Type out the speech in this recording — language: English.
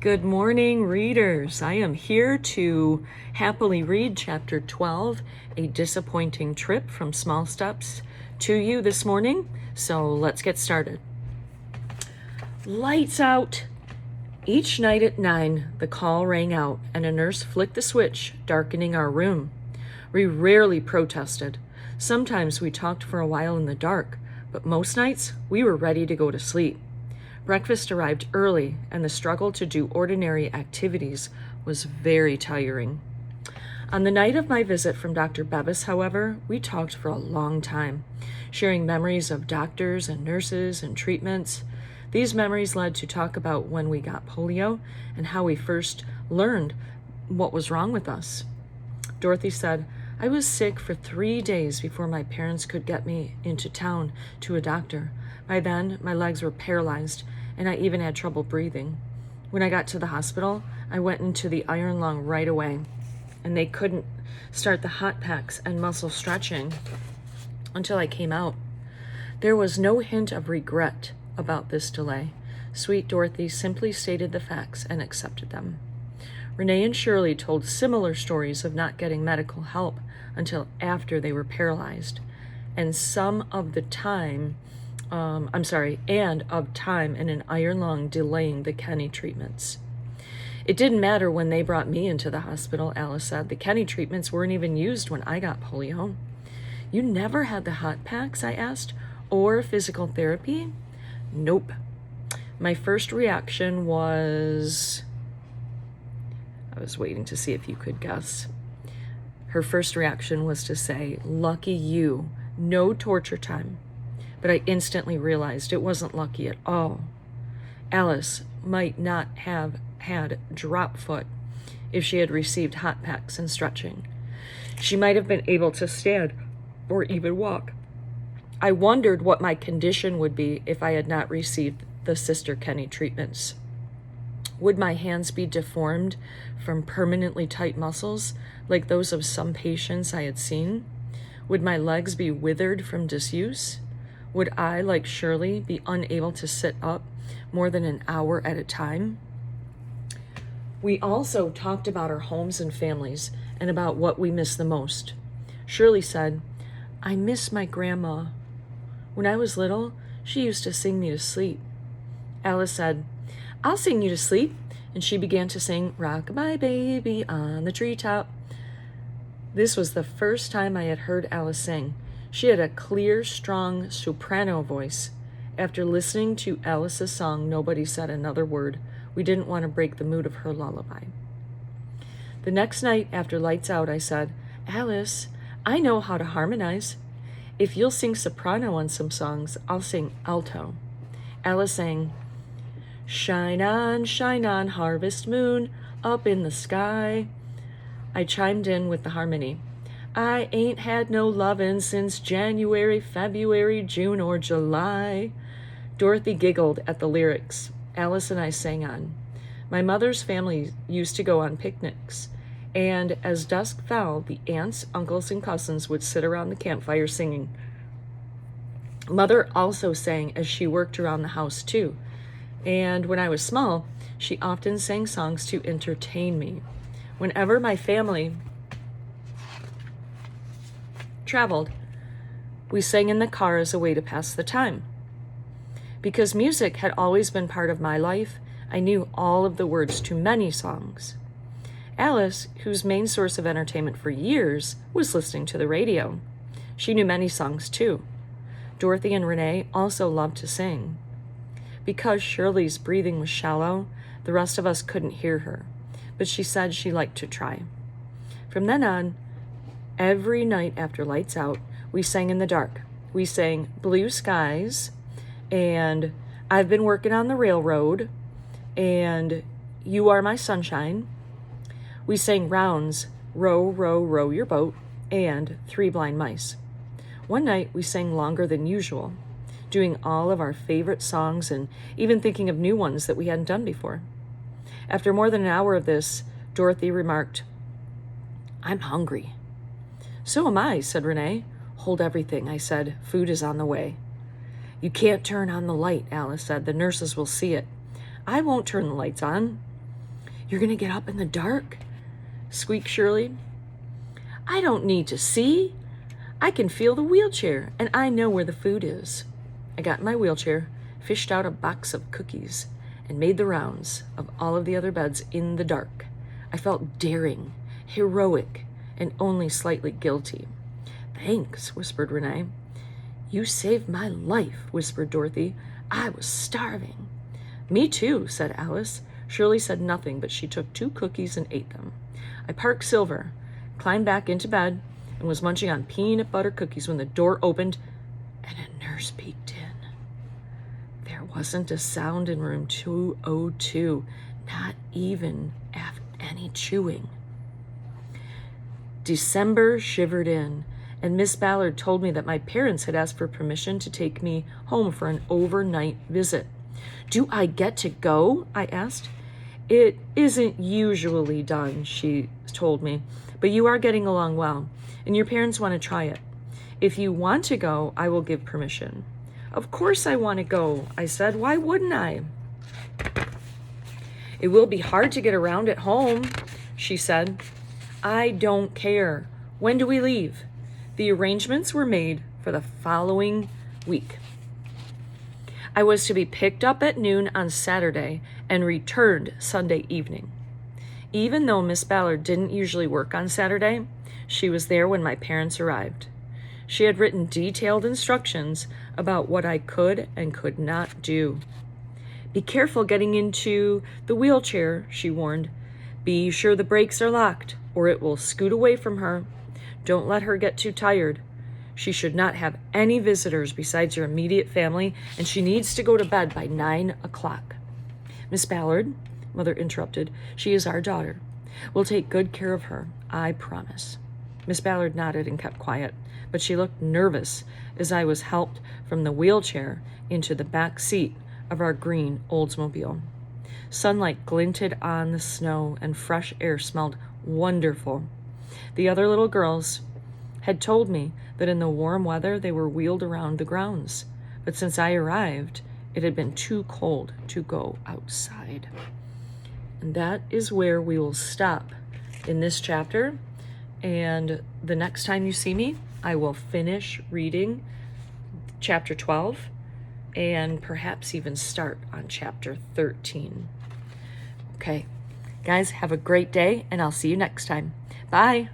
Good morning, readers. I am here to happily read Chapter 12, A Disappointing Trip from Small Steps, to you this morning. So let's get started. Lights out! Each night at 9, the call rang out and a nurse flicked the switch, darkening our room. We rarely protested. Sometimes we talked for a while in the dark, but most nights we were ready to go to sleep. Breakfast arrived early, and the struggle to do ordinary activities was very tiring. On the night of my visit from Dr. Bevis, however, we talked for a long time, sharing memories of doctors and nurses and treatments. These memories led to talk about when we got polio and how we first learned what was wrong with us. Dorothy said, "I was sick for 3 days before my parents could get me into town to a doctor. By then, my legs were paralyzed, and I even had trouble breathing. When I got to the hospital, I went into the iron lung right away, and they couldn't start the hot packs and muscle stretching until I came out. There was no hint of regret about this delay. Sweet Dorothy simply stated the facts and accepted them." Renee and Shirley told similar stories of not getting medical help until after they were paralyzed, and of time in an iron lung delaying the Kenny treatments. "It didn't matter when they brought me into the hospital," Alice said. "The Kenny treatments weren't even used when I got polio." "You never had the hot packs?" I asked. "Or physical therapy?" "Nope. My first reaction was..." I was waiting to see if you could guess. Her first reaction was to say, "Lucky you, no torture time." But I instantly realized it wasn't lucky at all. Alice might not have had drop foot if she had received hot packs and stretching. She might have been able to stand or even walk. I wondered what my condition would be if I had not received the Sister Kenny treatments. Would my hands be deformed from permanently tight muscles like those of some patients I had seen? Would my legs be withered from disuse? Would I, like Shirley, be unable to sit up more than an hour at a time? We also talked about our homes and families and about what we miss the most. Shirley said, "I miss my grandma. When I was little, she used to sing me to sleep." Alice said, "I'll sing you to sleep," and she began to sing "Rock My Baby on the Treetop." This was the first time I had heard Alice sing. She had a clear, strong soprano voice. After listening to Alice's song, nobody said another word. We didn't want to break the mood of her lullaby. The next night after lights out, I said, "Alice, I know how to harmonize. If you'll sing soprano on some songs, I'll sing alto." Alice sang, shine on, harvest moon, up in the sky." I chimed in with the harmony. "I ain't had no lovin' since January, February, June, or July." Dorothy giggled at the lyrics. Alice and I sang on. My mother's family used to go on picnics, and as dusk fell, the aunts, uncles, and cousins would sit around the campfire singing. Mother also sang as she worked around the house too, and when I was small, she often sang songs to entertain me. Whenever my family traveled, we sang in the car as a way to pass the time. Because music had always been part of my life, I knew all of the words to many songs. Alice, whose main source of entertainment for years was listening to the radio, she knew many songs too. Dorothy and Renee also loved to sing. Because Shirley's breathing was shallow, the rest of us couldn't hear her, but she said she liked to try. From then on, every night after lights out, we sang in the dark. We sang "Blue Skies" and "I've Been Working on the Railroad" and "You Are My Sunshine." We sang rounds, "Row, row, row your boat," and "Three Blind Mice." One night we sang longer than usual, doing all of our favorite songs and even thinking of new ones that we hadn't done before. After more than an hour of this, Dorothy remarked, "I'm hungry." "So am I," said Renee. "Hold everything," I said. "Food is on the way." "You can't turn on the light," Alice said. "The nurses will see it." "I won't turn the lights on." You're going to get up in the dark? Squeaked Shirley. I don't need to see. I can feel the wheelchair, and I know where the food is. I got in my wheelchair, fished out a box of cookies, and made the rounds of all of the other beds in the dark. I felt daring, heroic, and only slightly guilty. Thanks, whispered Renee. You saved my life, whispered Dorothy. I was starving. Me too, said Alice. Shirley said nothing, but she took 2 cookies and ate them. I parked Silver, climbed back into bed, and was munching on peanut butter cookies when the door opened and a nurse peeked in. There wasn't a sound in room 202, not even any chewing. December shivered in, and Miss Ballard told me that my parents had asked for permission to take me home for an overnight visit. Do I get to go? I asked. It isn't usually done, she told me, but you are getting along well, and your parents want to try it. If you want to go, I will give permission. Of course I want to go, I said. Why wouldn't I? It will be hard to get around at home, she said. I don't care. When do we leave? The arrangements were made for the following week. I was to be picked up at noon on Saturday and returned Sunday evening. Even though Miss Ballard didn't usually work on Saturday, she was there when my parents arrived. She had written detailed instructions about what I could and could not do. Be careful getting into the wheelchair, she warned. Be sure the brakes are locked, or it will scoot away from her. Don't let her get too tired. She should not have any visitors besides your immediate family, and she needs to go to bed by 9 o'clock. Miss Ballard, Mother interrupted, she is our daughter. We'll take good care of her, I promise. Miss Ballard nodded and kept quiet, but she looked nervous as I was helped from the wheelchair into the back seat of our green Oldsmobile. Sunlight glinted on the snow, and fresh air smelled wonderful. The other little girls had told me that in the warm weather they were wheeled around the grounds, but since I arrived, it had been too cold to go outside. And that is where we will stop in this chapter, and the next time you see me, I will finish reading chapter 12 and perhaps even start on chapter 13. Okay, guys, have a great day, and I'll see you next time. Bye.